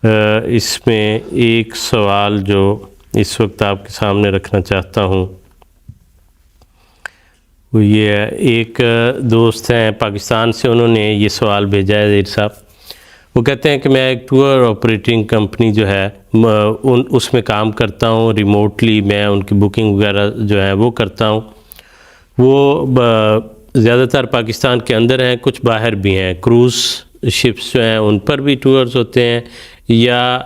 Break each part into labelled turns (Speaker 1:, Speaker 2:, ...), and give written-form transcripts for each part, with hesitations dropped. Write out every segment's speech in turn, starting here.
Speaker 1: اس میں ایک سوال جو اس وقت آپ کے سامنے رکھنا چاہتا ہوں وہ یہ ہے، ایک دوست ہیں پاکستان سے، انہوں نے یہ سوال بھیجا ہے زہیر صاحب۔ وہ کہتے ہیں کہ میں ایک ٹور آپریٹنگ کمپنی جو ہے اس میں کام کرتا ہوں، ریموٹلی میں ان کی بکنگ وغیرہ جو ہے وہ کرتا ہوں۔ وہ زیادہ تر پاکستان کے اندر ہیں، کچھ باہر بھی ہیں، کروز شپس جو ہیں ان پر بھی ٹورز ہوتے ہیں، یا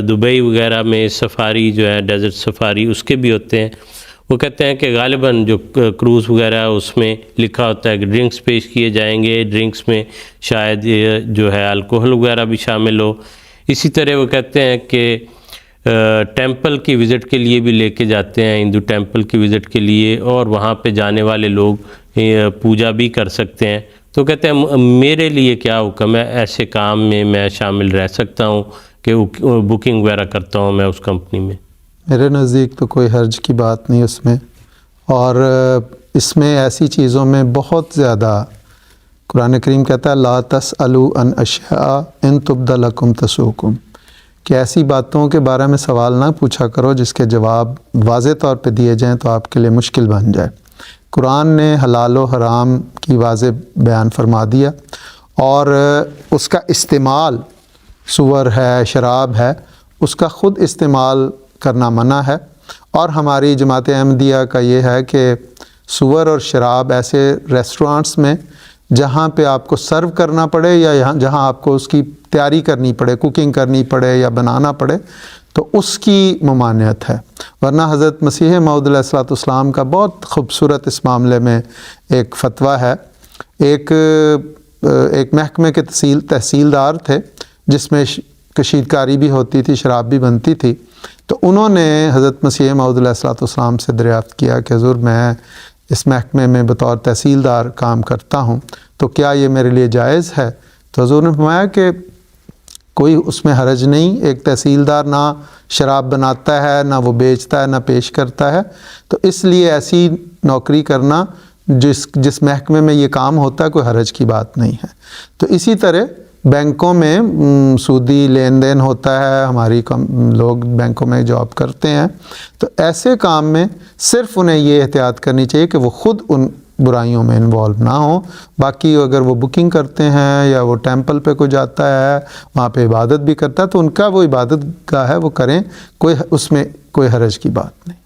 Speaker 1: دبئی وغیرہ میں سفاری جو ہے ڈیزرٹ سفاری اس کے بھی ہوتے ہیں۔ وہ کہتے ہیں کہ غالباً جو کروز وغیرہ اس میں لکھا ہوتا ہے کہ ڈرنکس پیش کیے جائیں گے، ڈرنکس میں شاید جو ہے الکوہل وغیرہ بھی شامل ہو۔ اسی طرح وہ کہتے ہیں کہ ٹیمپل کی وزٹ کے لیے بھی لے کے جاتے ہیں، ہندو ٹیمپل کی وزٹ کے لیے، اور وہاں پہ جانے والے لوگ پوجا بھی کر سکتے ہیں۔ تو کہتے ہیں میرے لیے کیا حکم ہے، ایسے کام میں شامل رہ سکتا ہوں کہ بکنگ وغیرہ کرتا ہوں میں اس کمپنی میں؟
Speaker 2: میرے نزدیک تو کوئی حرج کی بات نہیں اس میں، اور اس میں ایسی چیزوں میں بہت زیادہ قرآن کریم کہتا ہے لا تسألوا عن اشیاء ان تبد لکم تسؤکم، کہ ایسی باتوں کے بارے میں سوال نہ پوچھا کرو جس کے جواب واضح طور پہ دیے جائیں تو آپ کے لیے مشکل بن جائے۔ قرآن نے حلال و حرام کی واضح بیان فرما دیا، اور اس کا استعمال سور ہے، شراب ہے، اس کا خود استعمال کرنا منع ہے۔ اور ہماری جماعت احمدیہ کا یہ ہے کہ سور اور شراب ایسے ریسٹورانٹس میں جہاں پہ آپ کو سرو کرنا پڑے یا جہاں آپ کو اس کی تیاری کرنی پڑے، کوکنگ کرنی پڑے یا بنانا پڑے، تو اس کی ممانعت ہے۔ ورنہ حضرت مسیح موعود علیہ الصلوۃ والسلام کا بہت خوبصورت اس معاملے میں ایک فتویٰ ہے۔ ایک محکمے کے تحصیلدار تھے جس میں کشیدکاری بھی ہوتی تھی، شراب بھی بنتی تھی، تو انہوں نے حضرت مسیح موعود علیہ الصلوۃ والسلام سے دریافت کیا کہ حضور میں اس محکمے میں بطور تحصیلدار کام کرتا ہوں، تو کیا یہ میرے لیے جائز ہے؟ تو حضور نے فرمایا کہ کوئی اس میں حرج نہیں، ایک تحصیلدار نہ شراب بناتا ہے، نہ وہ بیچتا ہے، نہ پیش کرتا ہے، تو اس لیے ایسی نوکری کرنا جس محکمے میں یہ کام ہوتا ہے کوئی حرج کی بات نہیں ہے۔ تو اسی طرح بینکوں میں سودی لین دین ہوتا ہے، ہماری لوگ بینکوں میں جاب کرتے ہیں، تو ایسے کام میں صرف انہیں یہ احتیاط کرنی چاہیے کہ وہ خود ان برائیوں میں انوالو نہ ہوں۔ باقی اگر وہ بکنگ کرتے ہیں یا وہ ٹیمپل پہ کوئی جاتا ہے، وہاں پہ عبادت بھی کرتا ہے، تو ان کا وہ عبادت گاہ ہے وہ کریں، اس میں کوئی حرج کی بات نہیں۔